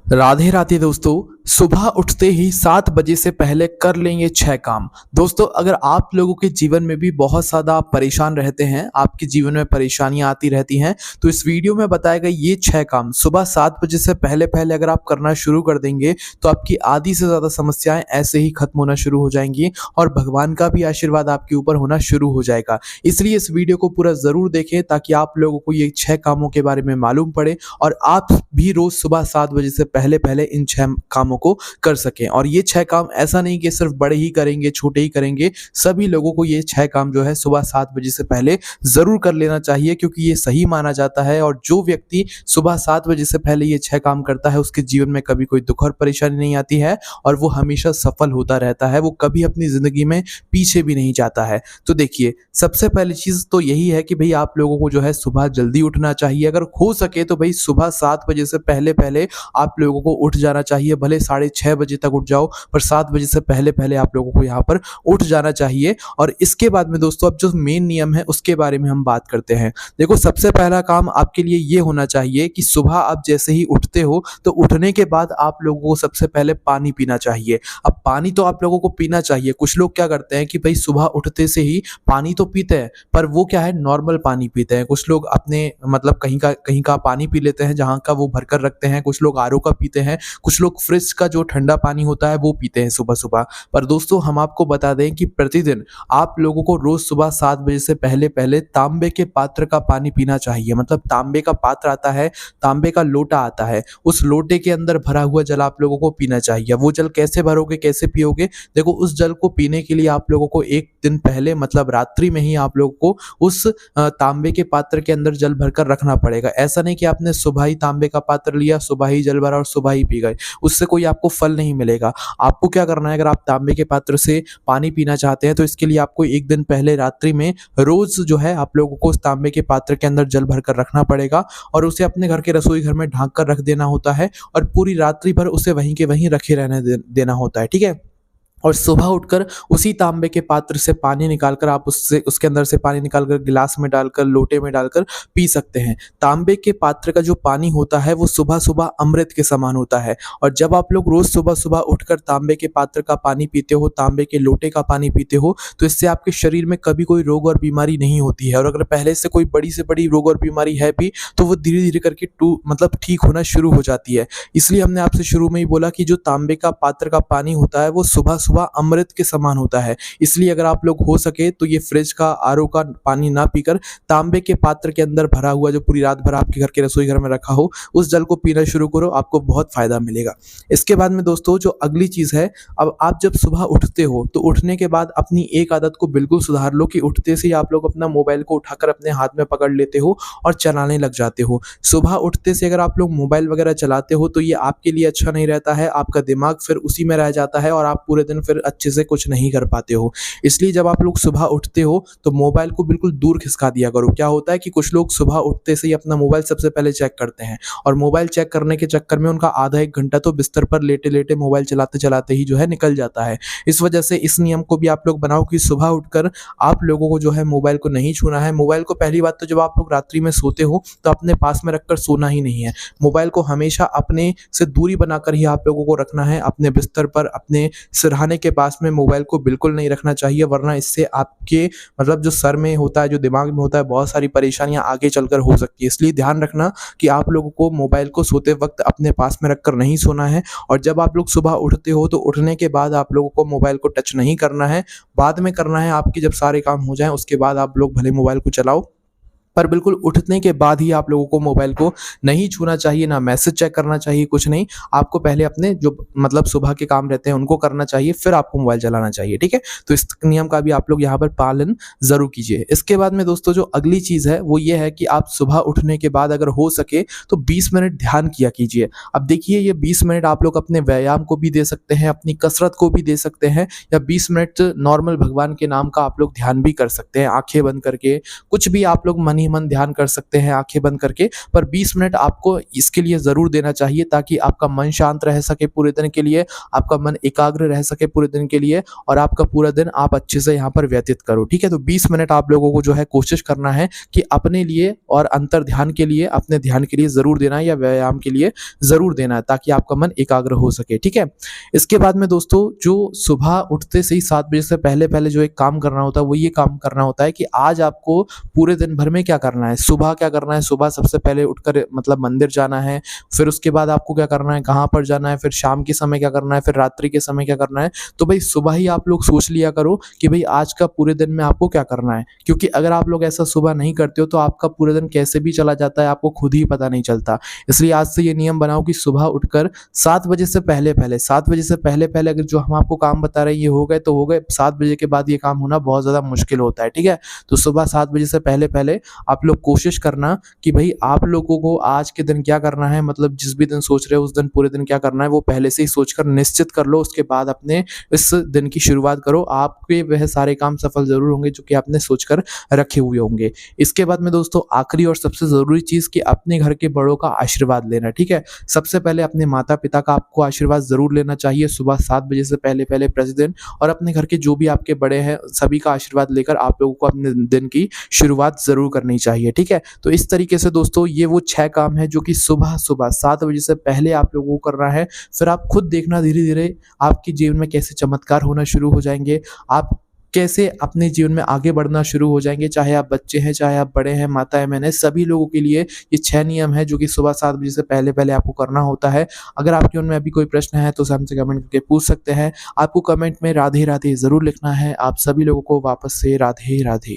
राधे राधे दोस्तों। सुबह उठते ही 7 बजे से पहले कर लेंगे 6 काम। दोस्तों, अगर आप लोगों के जीवन में भी बहुत ज़्यादा आप परेशान रहते हैं, आपके जीवन में परेशानियां आती रहती हैं, तो इस वीडियो में बताए गए ये 6 काम सुबह 7 बजे से पहले-पहले अगर आप करना शुरू कर देंगे, तो आपकी आधी से ज़्यादा समस्याएं ऐसे ही खत्म होना शुरू हो जाएंगी और भगवान का भी आशीर्वाद आपके ऊपर होना शुरू हो जाएगा। इसलिए इस वीडियो को पूरा ज़रूर देखें ताकि आप लोगों को ये 6 कामों के बारे में मालूम पड़े और आप भी रोज़ सुबह 7 बजे से पहले-पहले इन 6 कामों को कर सकें। और ये 6 काम ऐसा नहीं कि सिर्फ़ बड़े ही करेंगे, छोटे ही करेंगे, सभी लोगों को ये 6 काम जो है सुबह 7 बजे से पहले ज़रूर कर लेना चाहिए, क्योंकि ये सही माना जाता है और जो व्यक्ति सुबह 7 बजे से पहले ये 6 काम करता है, उसके जीवन में कभी कोई दुःख और परेशानी नहीं आती है और वो हमेशा सफल होता रहता है, वो कभी अपनी ज़िंदगी में पीछे भी नहीं जाता है। तो देखिए, सबसे पहली चीज़ तो यही है कि भई आप लोगों को जो है सुबह जल्दी उठना चाहिए। अगर हो सके तो भई सुबह 7 बजे से पहले-पहले आप लोगों को उठ जाना चाहिए। भले साढ़े 6 बजे तक उठ जाओ, पर 7 बजे से पहले-पहले आप लोगों को यहाँ पर उठ जाना चाहिए। और इसके बाद में दोस्तों, अब जो मेन नियम है उसके बारे में हम बात करते हैं। देखो, सबसे पहला काम आपके लिए ये होना चाहिए कि सुबह आप जैसे ही उठते हो, तो उठने के बाद आप लोगों को सबसे पहले पानी पीना चाहिए। अब पानी तो आप लोगों को पीना चाहिए। कुछ लोग क्या करते हैं कि भई सुबह उठते से ही पानी तो पीते हैं, पर वो क्या है, नॉर्मल पानी पीते हैं। कुछ लोग अपने मतलब कहीं का पानी पी लेते हैं जहाँ का वो भरकर रखते हैं, कुछ लोग आरओ का पीते हैं, कुछ लोग फ्रिज का जो ठंडा पानी होता है वो पीते हैं सुबह-सुबह। पर दोस्तों, हम आपको बता दें कि प्रतिदिन आप लोगों को रोज़ सुबह 7 बजे से पहले-पहले तांबे के पात्र का पानी पीना चाहिए। मतलब तांबे का पात्र आता है, तांबे का लोटा आता है, उस लोटे के अंदर भरा हुआ जल आप लोगों को पीना चाहिए। वो जल कैसे भरोगे, कैसे पियोगे? देखो, उस जल को पीने के लिए आप लोगों को 1 दिन पहले मतलब रात्रि में ही आप लोगों को उस तांबे के पात्र के अंदर जल भरकर रखना पड़ेगा। ऐसा नहीं कि आपने सुबह ही तांबे का पात्र लिया, सुबह ही जल भरा और सुबह ही पी गए। उससे कोई आपको फल नहीं मिलेगा। आपको क्या करना है, अगर आप तांबे के पात्र से पानी पीना चाहते हैं, तो इसके लिए आपको 1 दिन पहले रात्रि में रोज़ जो है आप लोगों को उस तांबे के पात्र के अंदर जल भरकर रखना पड़ेगा और उसे अपने घर के रसोई घर में ढँक कर रख देना होता है और पूरी रात्रि भर उसे वहीं के वहीं रखे रहने देना होता है। ठीक है? और सुबह उठकर उसी तांबे के पात्र से पानी निकालकर आप उससे उसके अंदर से पानी निकालकर गिलास में डालकर, लोटे में डालकर पी सकते हैं। तांबे के पात्र का जो पानी होता है वो सुबह-सुबह अमृत के समान होता है और जब आप लोग रोज़ सुबह-सुबह उठकर तांबे के पात्र का पानी पीते हो, तांबे के लोटे का पानी पीते हो, तो इससे आपके शरीर में कभी कोई रोग और बीमारी नहीं होती है और अगर पहले से कोई बड़ी से बड़ी रोग और बीमारी है भी, तो वो धीरे-धीरे करके मतलब ठीक होना शुरू हो जाती है। इसलिए हमने आपसे शुरू में ही बोला कि जो तांबे का पात्र का पानी होता है, वो सुबह-सुबह अमृत के समान होता है। इसलिए अगर आप लोग हो सके तो ये फ्रिज का, आरओ का पानी ना पीकर तांबे के पात्र के अंदर भरा हुआ जो पूरी रात भर आपके घर के रसोई घर में रखा हो, उस जल को पीना शुरू करो, आपको बहुत फ़ायदा मिलेगा। इसके बाद में दोस्तों, जो अगली चीज़ है, अब आप जब सुबह उठते हो, तो उठने के बाद अपनी एक आदत को बिल्कुल सुधार लो कि उठते से ही आप लोग अपना मोबाइल को उठाकर अपने हाथ में पकड़ लेते हो और चलाने लग जाते हो। सुबह उठते से अगर आप लोग मोबाइल वगैरह चलाते हो, तो ये आपके लिए अच्छा नहीं रहता है, आपका दिमाग फिर उसी में रह जाता है और आप पूरे दिन फिर अच्छे से कुछ नहीं कर पाते हो। इसलिए जब आप लोग सुबह उठते हो, तो मोबाइल को बिल्कुल दूर खिसका दिया करो। क्या होता है कि कुछ लोग सुबह उठते से ही अपना मोबाइल सबसे पहले चेक करते हैं और मोबाइल चेक करने के चक्कर में उनका आधा 1 घंटा तो बिस्तर पर लेटे-लेटे मोबाइल चलाते-चलाते ही जो है निकल जाता है। इस वजह से इस नियम को भी आप लोग बनाओ कि सुबह उठकर आप लोगों को जो है मोबाइल को नहीं छूना है। मोबाइल को पहली बात तो जब आप लोग रात्रि में सोते हो, तो अपने पास में रखकर सोना ही नहीं है। मोबाइल को हमेशा अपने से दूरी बनाकर ही आप लोगों को रखना है। अपने बिस्तर पर, अपने सिरहाने के पास में मोबाइल को बिल्कुल नहीं रखना चाहिए, वरना इससे आपके मतलब जो सर में होता है, जो दिमाग में होता है, बहुत सारी परेशानियाँ आगे चलकर हो सकती है। इसलिए ध्यान रखना कि आप लोगों को मोबाइल को सोते वक़्त अपने पास में रखकर नहीं सोना है और जब आप लोग सुबह उठते हो, तो उठने के बाद आप लोगों को मोबाइल को टच नहीं करना है। बाद में करना है, आपके जब सारे काम हो जाएँ, उसके बाद आप लोग भले मोबाइल को चलाओ, पर बिल्कुल उठने के बाद ही आप लोगों को मोबाइल को नहीं छूना चाहिए, ना मैसेज चेक करना चाहिए, कुछ नहीं। आपको पहले अपने जो मतलब सुबह के काम रहते हैं उनको करना चाहिए, फिर आपको मोबाइल चलाना चाहिए, ठीक है? तो इस नियम का भी आप लोग यहाँ पर पालन ज़रूर कीजिए। इसके बाद में दोस्तों, जो अगली चीज़ है वो ये है कि आप सुबह उठने के बाद अगर हो सके तो 20 मिनट ध्यान किया कीजिए। अब देखिए, ये 20 मिनट आप लोग अपने व्यायाम को भी दे सकते हैं, अपनी कसरत को भी दे सकते हैं या 20 मिनट नॉर्मल भगवान के नाम का आप लोग ध्यान भी कर सकते हैं, आँखें बंद करके। कुछ भी आप लोग मन ही ही मन ध्यान कर सकते हैं आँखें बंद करके, पर 20 मिनट आपको इसके लिए ज़रूर देना चाहिए ताकि आपका मन शांत रह सके पूरे दिन के लिए, आपका मन एकाग्र रह सके पूरे दिन के लिए और आपका पूरा दिन आप अच्छे से यहाँ पर व्यतीत करो, ठीक है? तो 20 मिनट आप लोगों को जो है कोशिश करना है कि अपने लिए और अंतर ध्यान के लिए, अपने ध्यान के लिए ज़रूर देना है या व्यायाम के लिए ज़रूर देना है ताकि आपका मन एकाग्र हो सके, ठीक है? इसके बाद में दोस्तों जो सुबह उठते से ही 7 बजे से पहले-पहले जो एक काम करना होता है, वो ये काम करना होता है कि आज आपको पूरे दिन भर में क्या करना है। सुबह क्या करना है, सुबह सबसे पहले उठकर मतलब मंदिर जाना है, फिर उसके बाद आपको क्या करना है, कहाँ पर जाना है, फिर शाम के समय क्या करना है, फिर रात्रि के समय क्या करना है। तो भई सुबह ही आप लोग सोच लिया करो कि भई आज का पूरे दिन में आपको क्या करना है। क्योंकि अगर आप लोग ऐसा सुबह नहीं करते हो तो आपका पूरे दिन कैसे भी चला जाता है, आपको खुद ही पता नहीं चलता। इसलिए आज से ये नियम बनाओ कि सुबह उठकर 7 बजे से पहले-पहले 7 बजे से पहले-पहले अगर जो हम आपको काम बता रहे हैं ये हो गए तो हो गए, 7 बजे के बाद ये काम होना बहुत ज़्यादा मुश्किल होता है, ठीक है? तो सुबह 7 बजे से पहले-पहले आप लोग कोशिश करना कि भई आप लोगों को आज के दिन क्या करना है, मतलब जिस भी दिन सोच रहे हो उस दिन पूरे दिन क्या करना है वो पहले से ही सोचकर निश्चित कर लो। उसके बाद अपने इस दिन की शुरुआत करो। आपके वह सारे काम सफल ज़रूर होंगे जो कि आपने सोचकर रखे हुए होंगे। इसके बाद में दोस्तों आखिरी और सबसे ज़रूरी चीज़ कि अपने घर के बड़ों का आशीर्वाद लेना, ठीक है? सबसे पहले अपने माता-पिता का आपको आशीर्वाद ज़रूर लेना चाहिए सुबह 7 बजे से पहले-पहले प्रतिदिन और अपने घर के जो भी आपके बड़े हैं सभी का आशीर्वाद लेकर आप लोगों को अपने दिन की शुरुआत ज़रूर करनी चाहिए, ठीक है? तो इस तरीके से दोस्तों ये वो 6 काम हैं जो कि सुबह-सुबह 7 बजे से पहले आप लोगों को करना है। फिर आप खुद देखना धीरे-धीरे आपके जीवन में कैसे चमत्कार होना शुरू हो जाएँगे। आप कैसे अपने जीवन में आगे बढ़ना शुरू हो जाएँगे, चाहे आप बच्चे हैं, चाहे आप बड़े हैं, माताएँ-बहनें, सभी लोगों के लिए ये 6 नियम हैं जो कि सुबह 7 बजे से पहले-पहले आपको करना होता है। अगर आपके मन में अभी कोई प्रश्न है तो हमसे कमेंट करके पूछ सकते हैं। आपको कमेंट में राधे-राधे ज़रूर लिखना है। आप सभी लोगों को वापस से राधे-राधे।